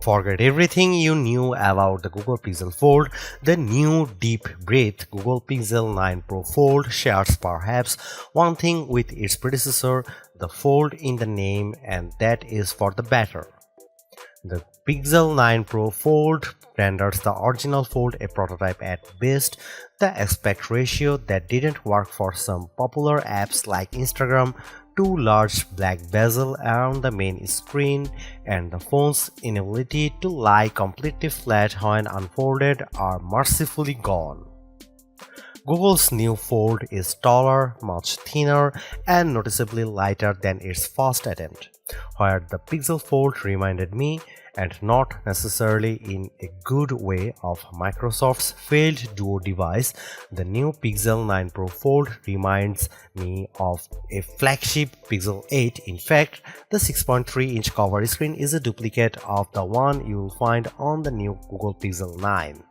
Forget everything you knew about the Google Pixel Fold. The new deep breath Google Pixel 9 Pro Fold shares perhaps one thing with its predecessor, the fold in the name, and that is for the better. The Pixel 9 Pro Fold renders the original Fold a prototype at best. The aspect ratio that didn't work for some popular apps like Instagram, two large black bezel around the main screen, and the phone's inability to lie completely flat when unfolded are mercifully gone. Google's new Fold is taller, much thinner, and noticeably lighter than its first attempt. Where the Pixel Fold reminded me, and not necessarily in a good way, of Microsoft's failed Duo device, the new Pixel 9 Pro Fold reminds me of a flagship Pixel 8. In fact, the 6.3-inch cover screen is a duplicate of the one you'll find on the new Google Pixel 9.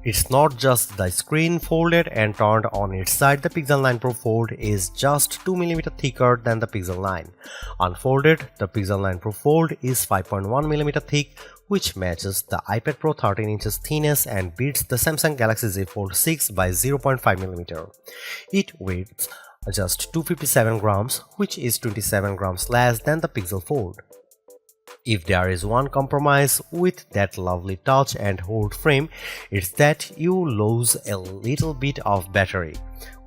It's not just the screen folded and turned on its side. The Pixel 9 Pro Fold is just 2mm thicker than the Pixel 9. Unfolded, the Pixel 9 Pro Fold is 5.1mm thick, which matches the iPad Pro 13 inches thickness and beats the Samsung Galaxy Z Fold 6 by 0.5mm. It weighs just 257 grams, which is 27 grams less than the Pixel Fold. If there is one compromise with that lovely touch and hold frame, it's that you lose a little bit of battery,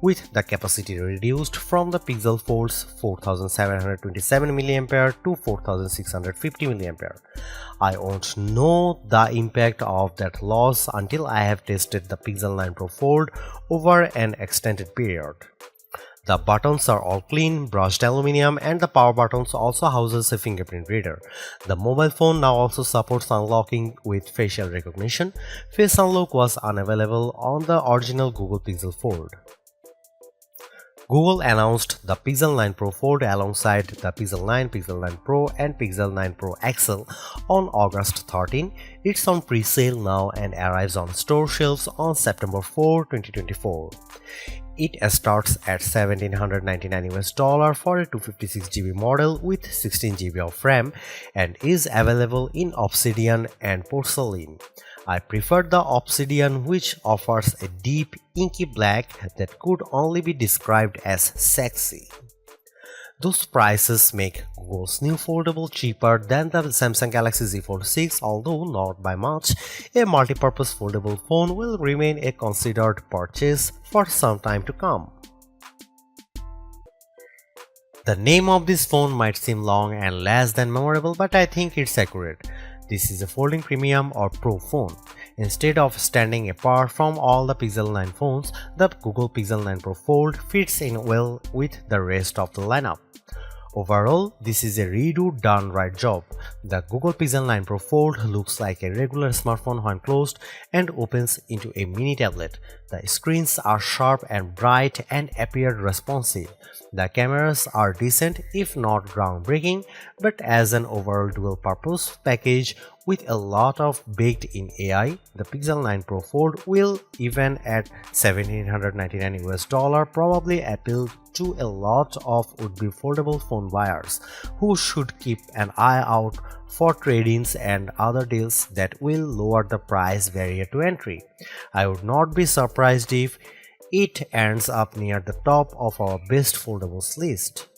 with the capacity reduced from the Pixel Fold's 4727 mAh to 4650 mAh. I won't know the impact of that loss until I have tested the Pixel 9 Pro Fold over an extended period. The buttons are all clean, brushed aluminum, and the power buttons also houses a fingerprint reader. The mobile phone now also supports unlocking with facial recognition. Face unlock was unavailable on the original Google Pixel Fold. Google announced the Pixel 9 Pro Fold alongside the Pixel 9, Pixel 9 Pro, and Pixel 9 Pro XL on August 13. It's on pre-sale now and arrives on store shelves on September 4, 2024. It starts at $1,799 for a 256GB model with 16GB of RAM and is available in Obsidian and Porcelain. I prefer the Obsidian, which offers a deep, inky black that could only be described as sexy. Those prices make Google's new foldable cheaper than the Samsung Galaxy Z Fold 6, although not by much. A multi-purpose foldable phone will remain a considered purchase for some time to come. The name of this phone might seem long and less than memorable, but I think it's accurate. This is a folding premium or pro phone. Instead of standing apart from all the Pixel 9 phones, the Google Pixel 9 Pro Fold fits in well with the rest of the lineup. Overall, this is a redo done right job. The Google Pixel 9 Pro Fold looks like a regular smartphone when closed and opens into a mini tablet. The screens are sharp and bright and appear responsive. The cameras are decent if not groundbreaking, but as an overall dual-purpose package with a lot of baked-in AI, the Pixel 9 Pro Fold will, even at $1,799, probably appeal to a lot of would-be foldable phone buyers who should keep an eye out for trade-ins and other deals that will lower the price barrier to entry. I would not be surprised if it ends up near the top of our best foldables list.